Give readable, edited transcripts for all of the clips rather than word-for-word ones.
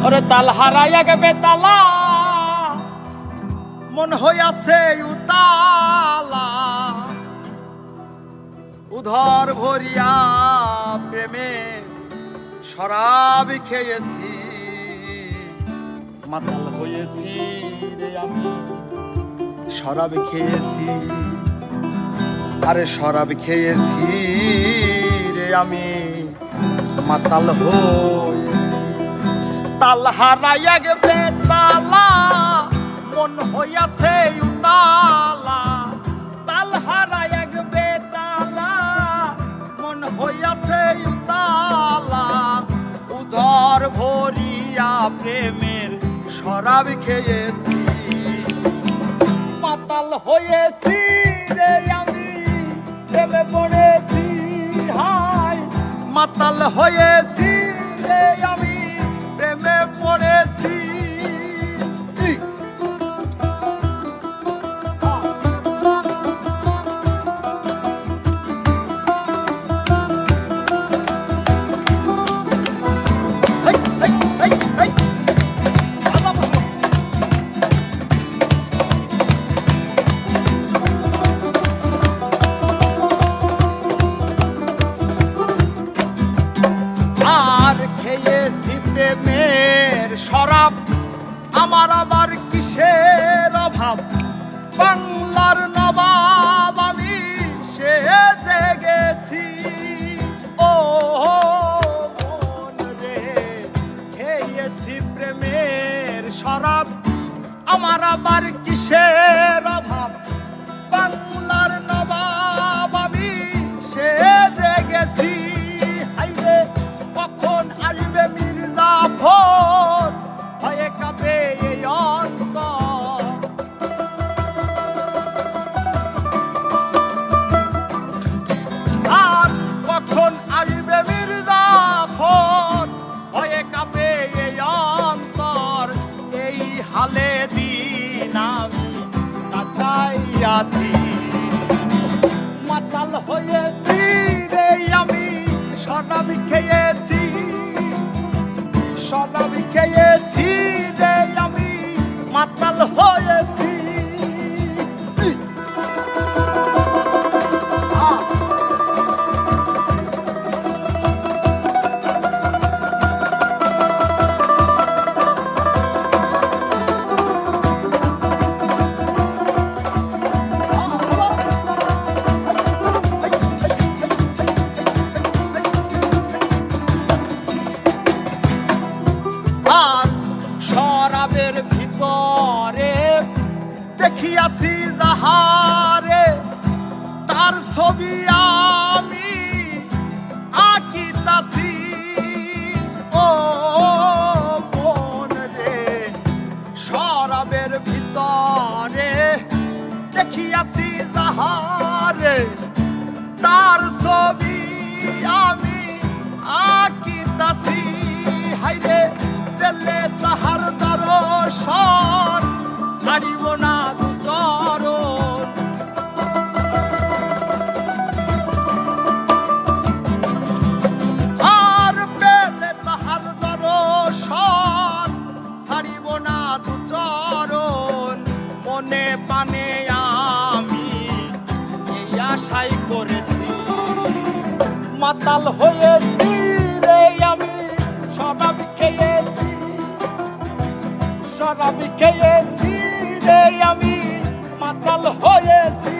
ওরে তাল হারাইয়া গেবে তালা মন হইয়াছে উতালা উধর ভরিয়া প্রেমে শরাব খেয়েছি মাতাল হয়েছি রে আমি শরাব খেয়েছি আরে শরাব খেয়েছি রে আমি মাতাল হয়েছি তাল হারাইয়া গেবে তালা মন হইয়াছে উতালা তাল হারাইয়া গেবে তালা মন হইয়াছে উতালা উদর ভরিয়া প্রেমের শরাব খেয়েছি মাতাল হয়েছি রে আমি প্রেমে পড়েছি হাই মাতাল হয়েছি রে আমি প্রেমে পড়েছি প্রেমের শরাব আমার আবার কিসের অভাব বাংলার নবাব আমি সেজে গেছি ও মন রে খেয়েছি প্রেমের শরাব আমার আবার কিসের অভাব বাংলার নবাব আমি সেজে গেছি হাইরে কখন আসবে মির্জাফর হয়ে কাঁপে এই অন্তর আর কখন আসবে মির্জাফর হয়ে কাঁপে এই অন্তর এই হালে দিন আমি কাটাইয়াছি মাতাল হয়েছি রে আমি শরাব খেয়েছি শরাব খেয়েছি রে আমি মাতাল হয়েছি শরাবের ভিতরে দেখিয়াছি যাহারে তার ছবি আমি আঁকিতাছি ও মন রে শরাবের ভিতরে দেখিয়াছি যাহারে তার ছবি আমি আঁকিতাছি হাইরে পেলে তাহার দর্শন ছাড়িব না চরণ আর পেলে তাহার দর্শন ছাড়িব না চরণ মনে পানে আমি এই আশাই করেছি মাতাল হয়েছি রে আমি শরাব খেয়েছি শরাব খেয়েছি রে আমি মাতাল হয়েছি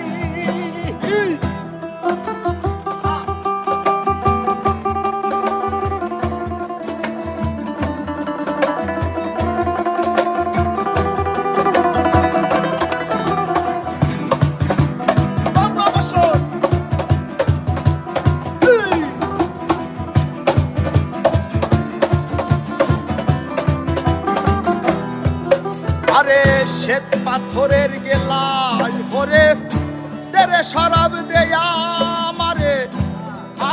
আরে শ্বেত পাথরের গেলায় ভরে তেরে শরাব দেয়া আমারে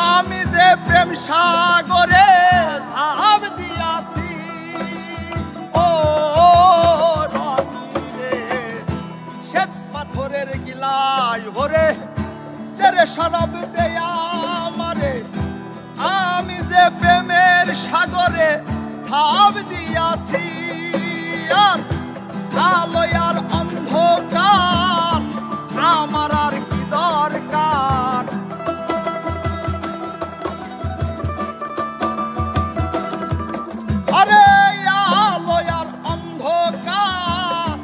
আমি যে প্রেম সাগরে ঝাঁপ দিয়াছি ও রনি রে শ্বেত পাথরের গিলায় ভরে তেরে শরাব দেয়া আমারে আমি যে প্রেমের সাগরে ভাব দিয়াছি আর আলো আর অন্ধকার আমার আর কি দরকার। আরে আলো আর অন্ধকার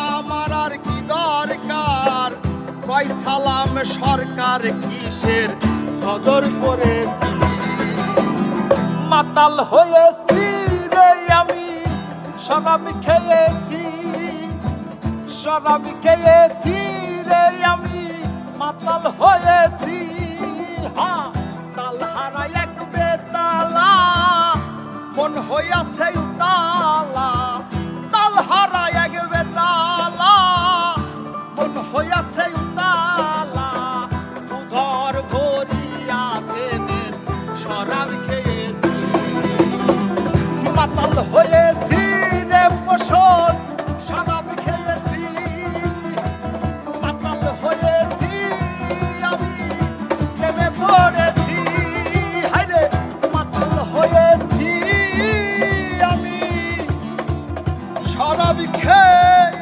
আমার আর কি দরকার। কয় সালাম সরকার কিসের কদর করেছি। মাতাল হয়েছি রে আমি, শরাব খেয়েছি, শরাব খেয়েছি রে আমি, মাতাল হয়েছি। হ্যাঁ, তাল হারা এক বেতালা, মন হইয়াছে উতালা। তাল হারা এক বেতালা, মন হইয়াছে উতালা। ঘর ভরিয়া দেনের শরাব খেয়েছি। মাতাল হয়েছি রে পশন, শরাব খেয়েছি। মাতাল হয়েছি আমি, প্রেমে পড়েছি। হায়রে মাতাল হয়েছি আমি, শরাব খেয়ে